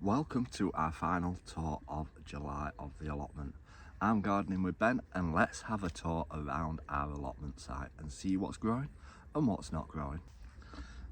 Welcome to our final tour of July of the allotment. I'm gardening with Ben and let's have a tour around our allotment site and see what's growing and what's not growing.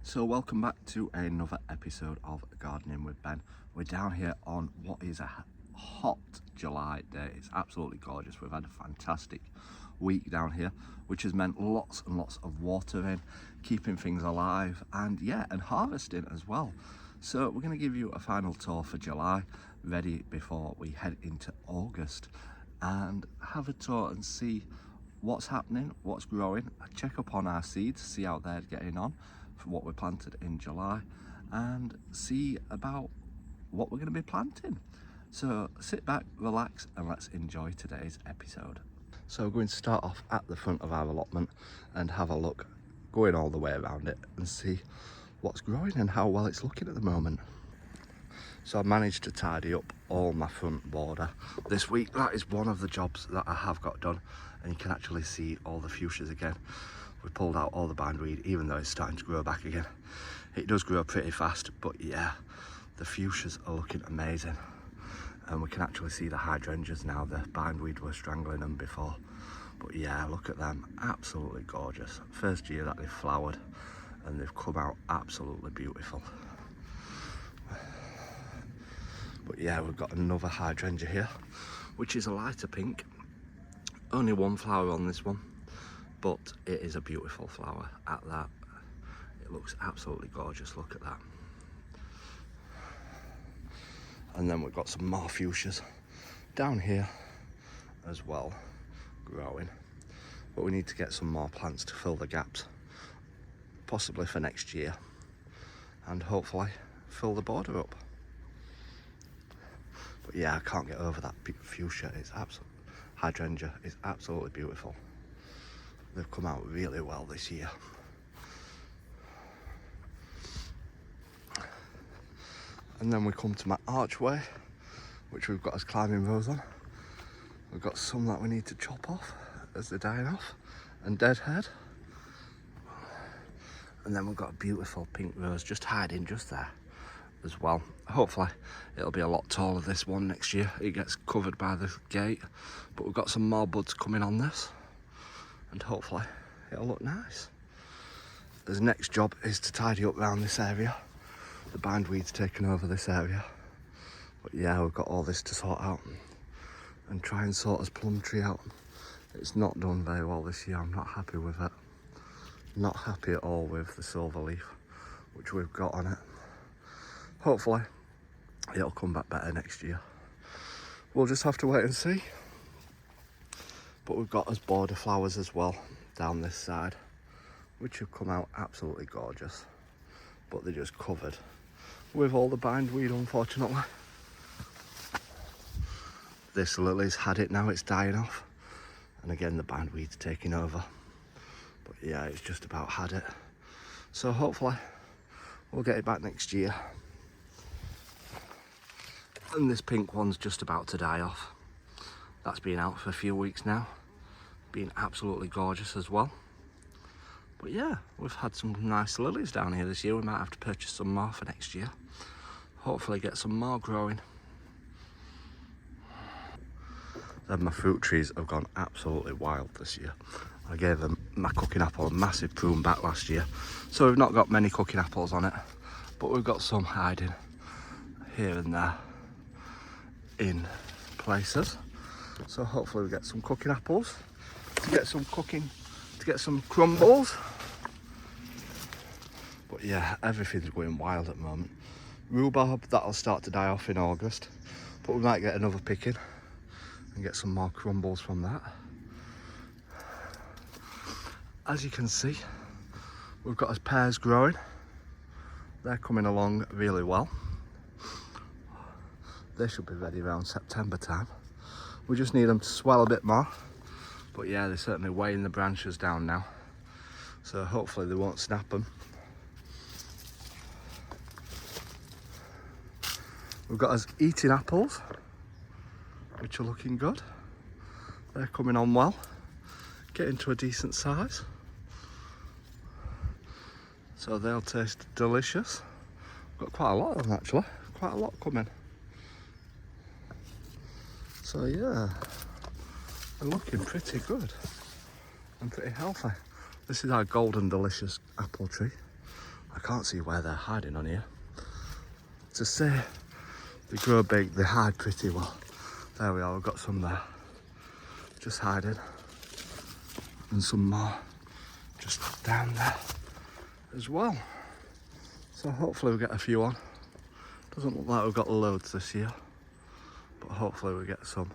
So welcome back to another episode of Gardening with Ben. We're down here on what is a hot July day. It's absolutely gorgeous. We've had a fantastic week down here, which has meant lots and lots of watering, keeping things alive and harvesting as well. So we're going to give you a final tour for July, ready before we head into August, and have a tour and see what's happening, what's growing, check up on our seeds, see how they're getting on for what we planted in July, and see about what we're going to be planting. So sit back, relax, and let's enjoy today's episode. So we're going to start off at the front of our allotment and have a look, going all the way around it and see what's growing and how well it's looking at the moment. So I managed to tidy up all my front border this week. That is one of the jobs that I have got done, and you can actually see all the fuchsias again. We pulled out all the bindweed, even though it's starting to grow back again. It does grow pretty fast, but yeah, the fuchsias are looking amazing. And we can actually see the hydrangeas now. The bindweed was strangling them before, but yeah, look at them, absolutely gorgeous. First year that they've flowered and they've come out absolutely beautiful. But yeah, we've got another hydrangea here, which is a lighter pink. Only one flower on this one, but it is a beautiful flower at that. It looks absolutely gorgeous, look at that. And then we've got some more fuchsias down here as well, growing. But we need to get some more plants to fill the gaps, possibly for next year, and hopefully fill the border up. But yeah, I can't get over that fuchsia. It's absolutely, hydrangea is absolutely beautiful. They've come out really well this year. And then we come to my archway, which we've got as climbing rose on. We've got some that we need to chop off as they're dying off, and deadhead. And then we've got a beautiful pink rose just hiding just there as well. Hopefully it'll be a lot taller, this one, next year. It gets covered by the gate, but we've got some more buds coming on this, and hopefully it'll look nice. The next job is to tidy up around this area. The bindweed's taken over this area, but yeah, we've got all this to sort out and try and sort this plum tree out. It's not done very well this year. I'm not happy with it. Not happy at all with the silver leaf which we've got on it. Hopefully it'll come back better next year. We'll just have to wait and see. But we've got us border flowers as well down this side, which have come out absolutely gorgeous, but they're just covered with all the bindweed, unfortunately. This lily's had it now, it's dying off, and again the bindweed's taking over. But yeah, it's just about had it. So hopefully we'll get it back next year. And this pink one's just about to die off. That's been out for a few weeks now. Been absolutely gorgeous as well. But yeah, we've had some nice lilies down here this year. We might have to purchase some more for next year. Hopefully get some more growing. Then my fruit trees have gone absolutely wild this year. I gave them my cooking apple a massive prune back last year, so we've not got many cooking apples on it, but we've got some hiding here and there in places. So hopefully we get some cooking apples to get some cooking, to get some crumbles. But yeah, everything's going wild at the moment. Rhubarb, that'll start to die off in August, but we might get another picking and get some more crumbles from that. As you can see, we've got our pears growing. They're coming along really well. They should be ready around September time. We just need them to swell a bit more. But yeah, they're certainly weighing the branches down now, so hopefully they won't snap them. We've got us eating apples, which are looking good. They're coming on well, getting to a decent size. So they'll taste delicious. Got quite a lot of them actually, quite a lot coming. So yeah, they're looking pretty good and pretty healthy. This is our golden delicious apple tree. I can't see where they're hiding on here. To say they grow big, they hide pretty well. There we are, we've got some there, just hiding. And some more just down there as well. So hopefully we'll get a few on. Doesn't look like we've got loads this year, but hopefully we'll get some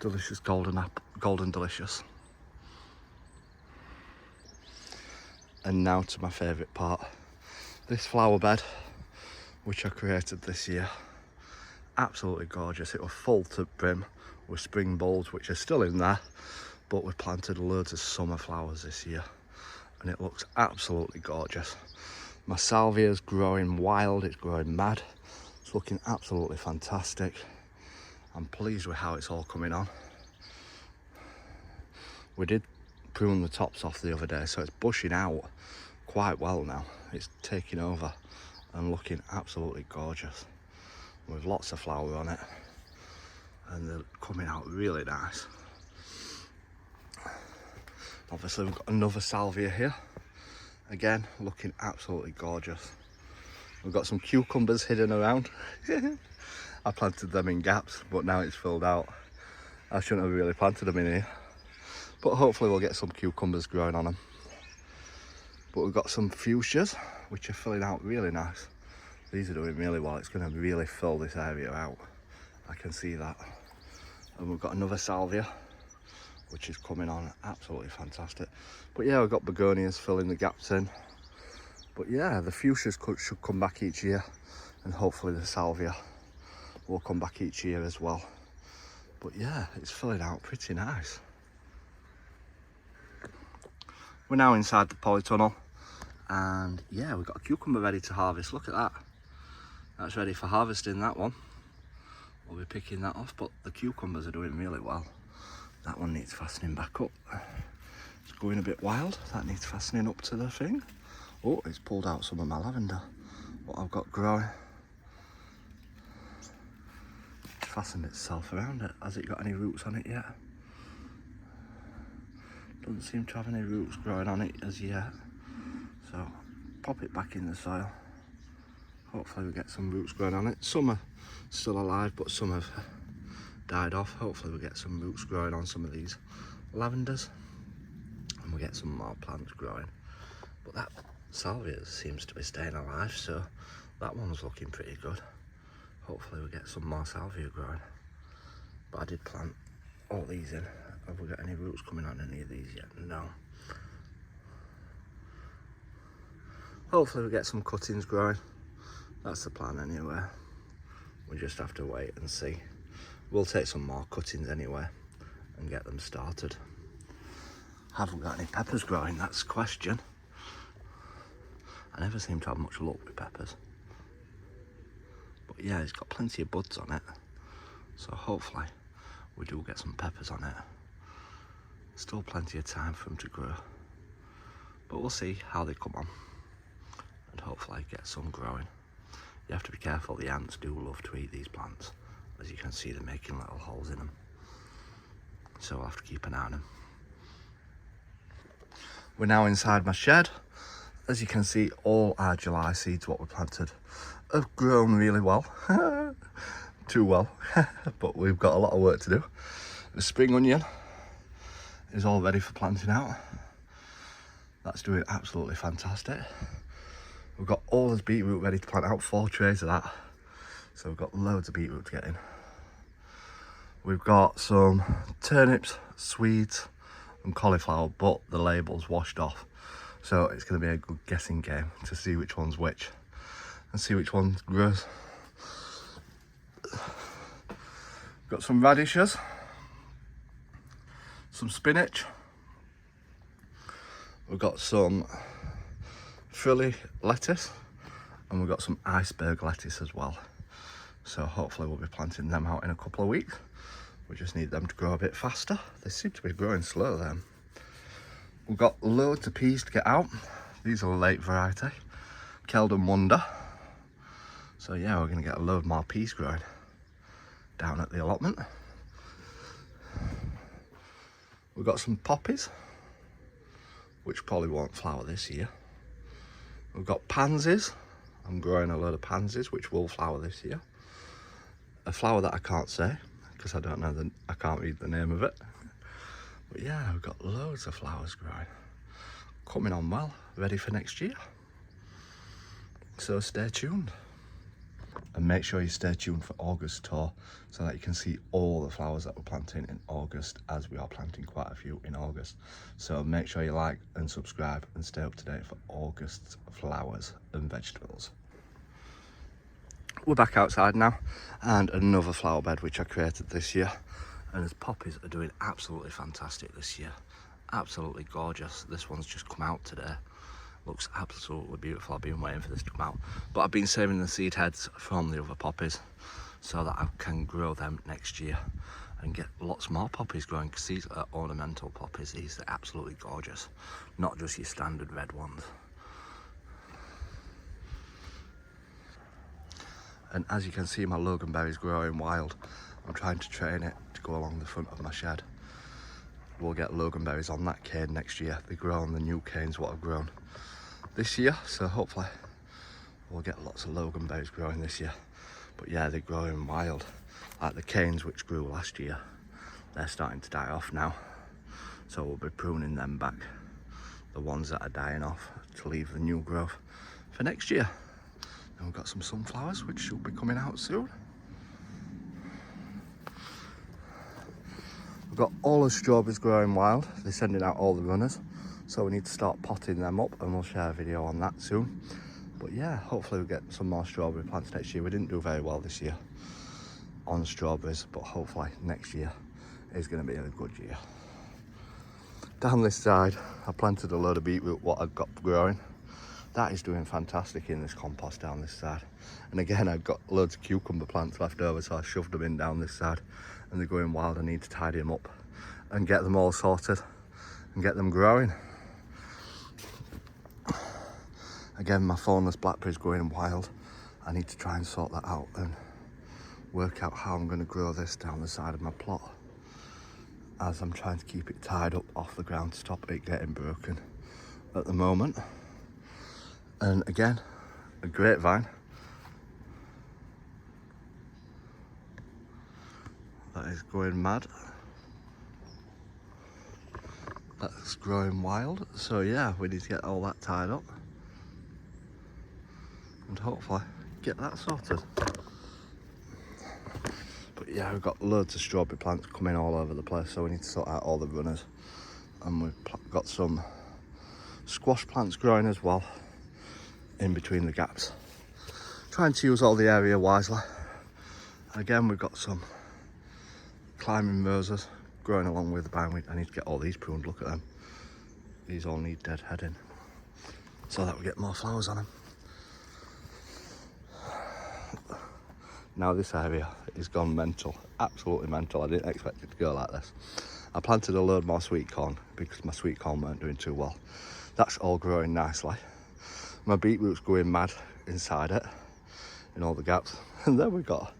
delicious golden delicious. And now to my favourite part, this flower bed, which I created this year. Absolutely gorgeous. It was full to brim with spring bulbs, which are still in there, but we've planted loads of summer flowers this year, and it looks absolutely gorgeous. My salvia is growing wild, it's growing mad. It's looking absolutely fantastic. I'm pleased with how it's all coming on. We did prune the tops off the other day, so it's bushing out quite well now. It's taking over and looking absolutely gorgeous with lots of flower on it, and they're coming out really nice. Obviously we've got another salvia here, again looking absolutely gorgeous. We've got some cucumbers hidden around. I planted them in gaps, but now it's filled out. I shouldn't have really planted them in here, but hopefully we'll get some cucumbers growing on them. But we've got some fuchsias which are filling out really nice. These are doing really well. It's going to really fill this area out, I can see that. And we've got another salvia which is coming on absolutely fantastic. But yeah, we've got begonias filling the gaps in. But yeah, the fuchsias should come back each year, and hopefully the salvia will come back each year as well. But yeah, it's filling out pretty nice. We're now inside the polytunnel, and yeah, we've got a cucumber ready to harvest. Look at that. That's ready for harvesting, that one. We'll be picking that off, but the cucumbers are doing really well. That one needs fastening back up. It's going a bit wild. That needs fastening up to the thing. Oh, it's pulled out some of my lavender, what I've got growing. It's fastened itself around it. Has it got any roots on it yet? Doesn't seem to have any roots growing on it as yet. So, pop it back in the soil. Hopefully we get some roots growing on it. Some are still alive, but some have died off. Hopefully we'll get some roots growing on some of these lavenders, and we'll get some more plants growing. But that salvia seems to be staying alive, so that one's looking pretty good. Hopefully we'll get some more salvia growing. But I did plant all these in. Have we got any roots coming on any of these yet? No. Hopefully we'll get some cuttings growing. That's the plan anyway. We just have to wait and see. We'll take some more cuttings anyway and get them started. Haven't got any peppers growing, that's the question. I never seem to have much luck with peppers. But yeah, it's got plenty of buds on it. So hopefully we do get some peppers on it. Still plenty of time for them to grow. But we'll see how they come on. And hopefully get some growing. You have to be careful, the ants do love to eat these plants. As you can see, they're making little holes in them. So I'll have to keep an eye on them. We're now inside my shed. As you can see, all our July seeds, what we planted, have grown really well. Too well, but we've got a lot of work to do. The spring onion is all ready for planting out. That's doing absolutely fantastic. We've got all this beetroot ready to plant out, 4 trays of that. So we've got loads of beetroot to get in. We've got some turnips, swedes and cauliflower, but the label's washed off. So it's going to be a good guessing game to see which one's which and see which one grows. Got some radishes, some spinach. We've got some frilly lettuce, and we've got some iceberg lettuce as well. So hopefully we'll be planting them out in a couple of weeks. We just need them to grow a bit faster. They seem to be growing slow then. We've got loads of peas to get out. These are late variety, Keldon Wonder. So yeah, we're going to get a load more peas growing down at the allotment. We've got some poppies, which probably won't flower this year. We've got pansies. I'm growing a load of pansies, which will flower this year. A flower that I can't say, because I don't know, I can't read the name of it. But yeah, we've got loads of flowers growing. Coming on well, ready for next year. So stay tuned. And make sure you stay tuned for August tour so that you can see all the flowers that we're planting in August, as we are planting quite a few in August. So make sure you like and subscribe and stay up to date for August's flowers and vegetables. We're back outside now, and another flower bed which I created this year. And his poppies are doing absolutely fantastic this year. Absolutely gorgeous. This one's just come out today. Looks absolutely beautiful. I've been waiting for this to come out, but I've been saving the seed heads from the other poppies so that I can grow them next year and get lots more poppies growing, because these are ornamental poppies. These are absolutely gorgeous, not just your standard red ones. And as you can see, my loganberry is growing wild. I'm trying to train it to go along the front of my shed. We'll get loganberries on that cane next year. They grow on the new canes what I've grown this year, so hopefully we'll get lots of loganberries growing this year. But yeah, they're growing wild. Like the canes which grew last year, they're starting to die off now, so we'll be pruning them back, the ones that are dying off, to leave the new growth for next year. And we've got some sunflowers which should be coming out soon. We've got all the strawberries growing wild. They're sending out all the runners, so we need to start potting them up, and we'll share a video on that soon. But yeah, hopefully we'll get some more strawberry plants next year. We didn't do very well this year on strawberries, but hopefully next year is going to be a good year. Down this side, I planted a load of beetroot, what I've got growing. That is doing fantastic in this compost down this side. And again, I've got loads of cucumber plants left over, so I shoved them in down this side, and they're going wild. I need to tidy them up and get them all sorted and get them growing. Again, my thornless blackberry is going wild. I need to try and sort that out and work out how I'm going to grow this down the side of my plot, as I'm trying to keep it tied up off the ground to stop it getting broken at the moment. And again, a grapevine that is going mad. That's growing wild. So yeah, we need to get all that tied up and hopefully get that sorted. But yeah, we've got loads of strawberry plants coming all over the place, so we need to sort out all the runners. And we've got some squash plants growing as well in between the gaps. Trying to use all the area wisely. Again, we've got some climbing roses growing along with the bindweed. I need to get all these pruned. Look at them. These all need dead heading so that we get more flowers on them. Now this area is gone mental, absolutely mental. I didn't expect it to go like this. I planted a load more sweet corn because my sweet corn weren't doing too well. That's all growing nicely. My beetroot's going mad inside it, in all the gaps. And then we've got,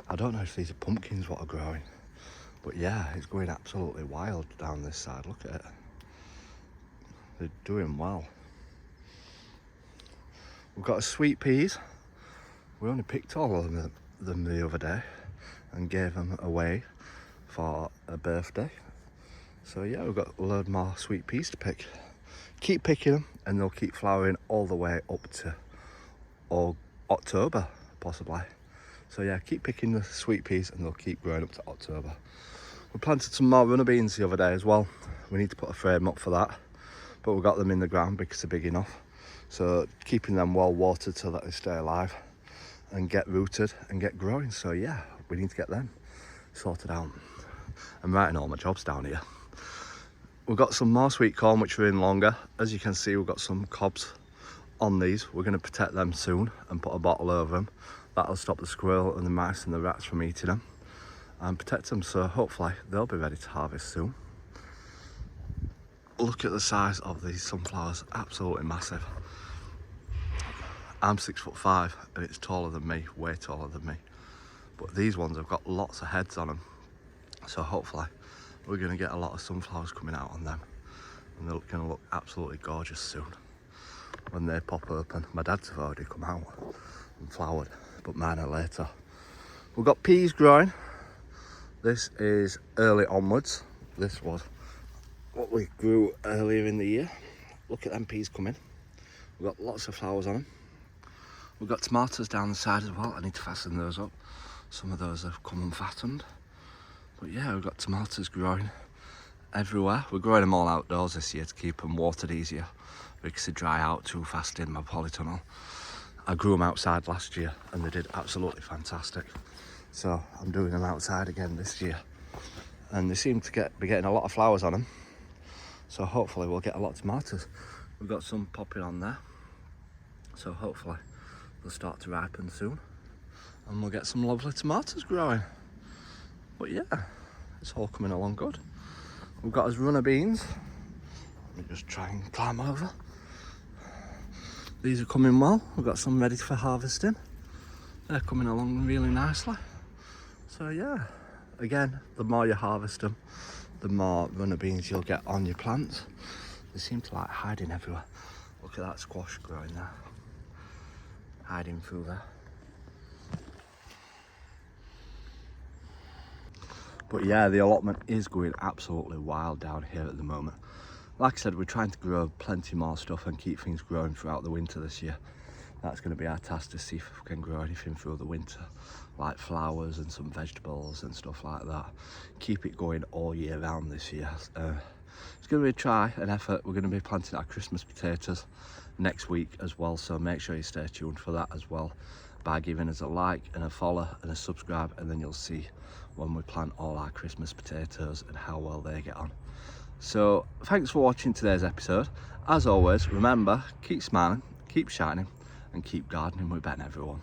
I don't know if these are pumpkins what are growing, but yeah, it's going absolutely wild down this side. Look at it. They're doing well. We've got sweet peas. We only picked all of them the other day and gave them away for a birthday. So yeah, we've got a load more sweet peas to pick. Keep picking them and they'll keep flowering all the way up to October possibly. So yeah, keep picking the sweet peas and they'll keep growing up to October. We planted some more runner beans the other day as well. We need to put a frame up for that, but we got them in the ground because they're big enough. So keeping them well watered so that they stay alive and get rooted and get growing. So yeah, we need to get them sorted out. I'm writing all my jobs down here. We've got some more sweet corn which are in longer. As you can see, we've got some cobs on these. We're going to protect them soon and put a bottle over them. That'll stop the squirrel and the mice and the rats from eating them and protect them, so hopefully they'll be ready to harvest soon. Look at the size of these sunflowers, absolutely massive. I'm 6'5" and it's taller than me, way taller than me. But these ones have got lots of heads on them. So hopefully we're going to get a lot of sunflowers coming out on them. And they're going to look absolutely gorgeous soon when they pop open. My dad's have already come out and flowered, but mine are later. We've got peas growing. This is early onwards. This was what we grew earlier in the year. Look at them peas coming. We've got lots of flowers on them. We've got tomatoes down the side as well. I need to fasten those up. Some of those have come unfattened. But yeah, we've got tomatoes growing everywhere. We're growing them all outdoors this year to keep them watered easier because they dry out too fast in my polytunnel. I grew them outside last year and they did absolutely fantastic. So I'm doing them outside again this year. And they seem to be getting a lot of flowers on them. So hopefully we'll get a lot of tomatoes. We've got some popping on there. So hopefully they'll start to ripen soon. And we'll get some lovely tomatoes growing. But yeah, it's all coming along good. We've got us runner beans. Let me just try and climb over. These are coming well. We've got some ready for harvesting. They're coming along really nicely. So yeah, again, the more you harvest them, the more runner beans you'll get on your plants. They seem to like hiding everywhere. Look at that squash growing there. Hiding through there. But yeah, the allotment is going absolutely wild down here at the moment. Like I said, we're trying to grow plenty more stuff and keep things growing throughout the winter this year. That's going to be our task, to see if we can grow anything through the winter, like flowers and some vegetables and stuff like that. Keep it going all year round this year. It's going to be a try, an effort. We're going to be planting our Christmas potatoes next week as well, so make sure you stay tuned for that as well by giving us a like and a follow and a subscribe, and then you'll see when we plant all our Christmas potatoes and how well they get on. So thanks for watching today's episode. As always, remember, keep smiling, keep shining, and keep gardening with Ben, everyone.